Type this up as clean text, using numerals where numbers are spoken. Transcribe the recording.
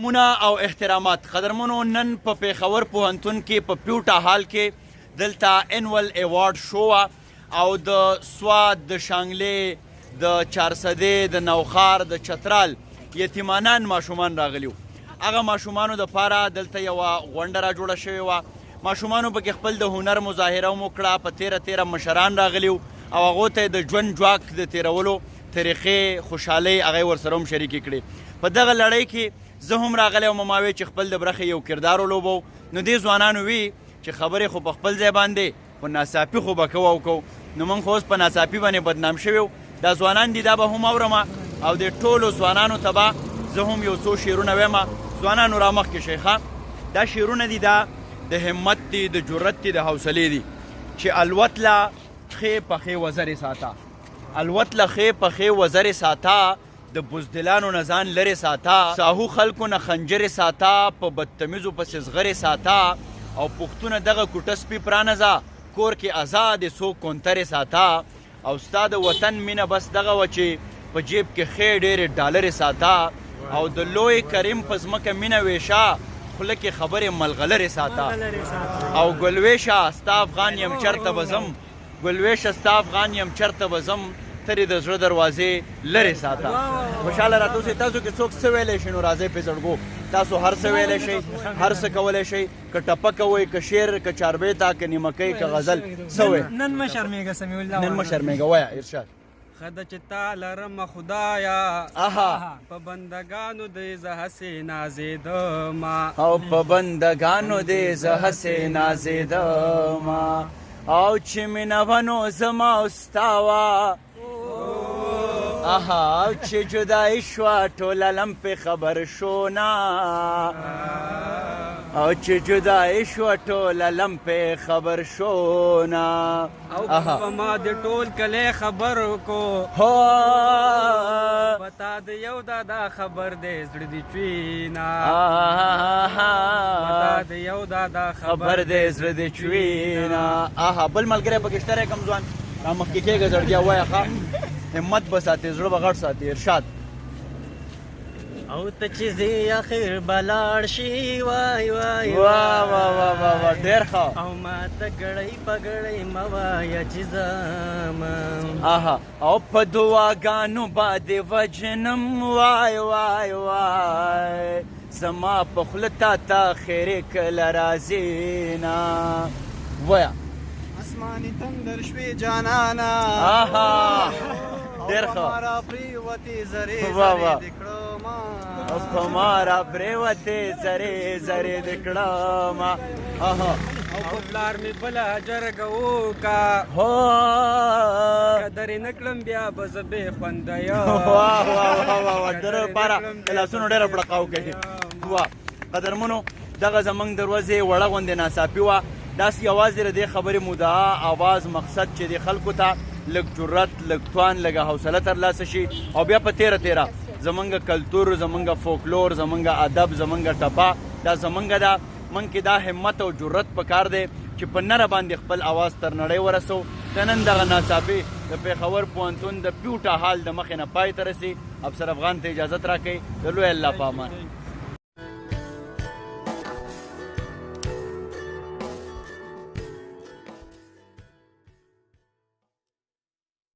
مونه او احترامات قدرمنو نن په پیښور پوهنتون کې په پیوټا هال کې دلته انول ایوارډ شو او د سواد د شانګلې د چارسدې د نوخار د چترال یتیمانان ماشومان راغلیو هغه ماشومانو دپاره دلته یوه غونډه را جوړه شوې وه ماشومانو پکې خپل د هنر مظاهره هم وکړه په تیره تیره مشران راغلیو او هغو ته د ژوند جواک د تیرولو طریقې خوشحالۍ هغه یې ورسره هم شریکې کړې په دغه لړۍ کې زه هم راغلی وم ما وی چې خپل د برخې یو کردار ولوبو نو دې ځوانانو وی چې خبرې خو په خپل ځای باندې په ناڅاپي خو به کوو او کوو نو موږ خو اوس په ناڅاپي باندې بدنام شوي وو دا ځوانان دي دا به هم اورم او د ټولو ځوانانو ته به زه هم یو څو شعرونه ویم ځوانانو را مخکې شئ ښه دا شعرونه دي دا د همت دي د جرت دي د حوصلې دي چې الوتله خې پخې وزرې ساته الوتله خې پخې وزرې ساته د بزدلانو نه ځان لرې ساته ساهو خلکو نه خنجرې ساته په بدتمیزو پسې زغرې ساته او پښتونه دغه کوټه سپي پرانځه کور کې ازادې څوک کونترې ساته او ستا د وطن مینه بس دغه وه چې په جیب کې ښې ډېرې ډالرې ساته او د لوی کریم په ځمکه مینه ویشه خوله کې خبرې ملغلرې ساته او ګلویشه ستا افغان یم چرته به ځم ګلویشه ستا افغان یم چرته به ځم ترې د زړه دروازې لرې ساته خوشحاله راته اوسئ تاسو کې څوک څه ویلی شي نو راځئ پې زړګو تاسو هر څه ویلی شئ هر څه کولی شئ که ټپه کوئ که شعر که چاربیته که نیمکۍ که غزل څه وی نن مه شرمېږه سمیع الله نن مه شرمېږه وایه ارشاد خده چې تا لرمه خدایا آها په بندګانو دې زه هسې نازېدمه او په بندګانو دې زه هسې نازېدمه او چې مینه ونو زما او ستا وه آها او چې جدایي شوه ټول علم پې خبر شو نه او چې جدایي شوه ټول علم پې خبر شو نه او په ما د ټول کلی خبر وکړو هو پتا د یو دادا خبر دی زړه دې چوي نه پتا د یو دادا خبر دی زړه دې چوي نه آها بل ملګری پکې شته کم ځوان را مخکې کېږه زړګیا وایه ښه همت به ساتي زړه به غټ ساتي ارشاد او ته چې زی اخر بلاړ شي وای وای واه واه واه واه واه ډېر ښه او ما ته ګړی پګړی مه وایه چې ځم آها او په دعاګانو باندې وجنم وای وای وای زما په خوله تا ته خیرې کله راځي نه وایه اسماني تندر شوي جانانا آها ډېر ښه مارا پریوتې زرې واه واه زرې د کړما او په ما را پرېوتې زرې زرې د کړما آها او په پلار مې بله جرګه وکړه هو که درې نه کړم بیا به زه بې خونده یم واه واه واه واه د لپاره د لاسونو ډېره پړقاو کوي واه قدرمنو دغه زموږ د ورځې وړه غوندې ناڅاپي وه داسې یوازې د دې خبرې مدعا آواز مقصد چې د خلکو ته لږ جرت لږ توان لږه حوصله ترلاسه شي او بیا په تیره تیره زمونږ کلتور زمونږ فولکلور زمونږ ادب زمونږ ټپه دا زمونږ ده موږ کې دا همت او جرت پکار دی چې په نره باندې خپل اواز تر نړۍ ورسو د نن دغه ناڅاپي د پیښور پوهنتون د پیوټا هال د مخې نه پای ته رسي افسر افغان ته اجازت راکوئ د لوی الله په امان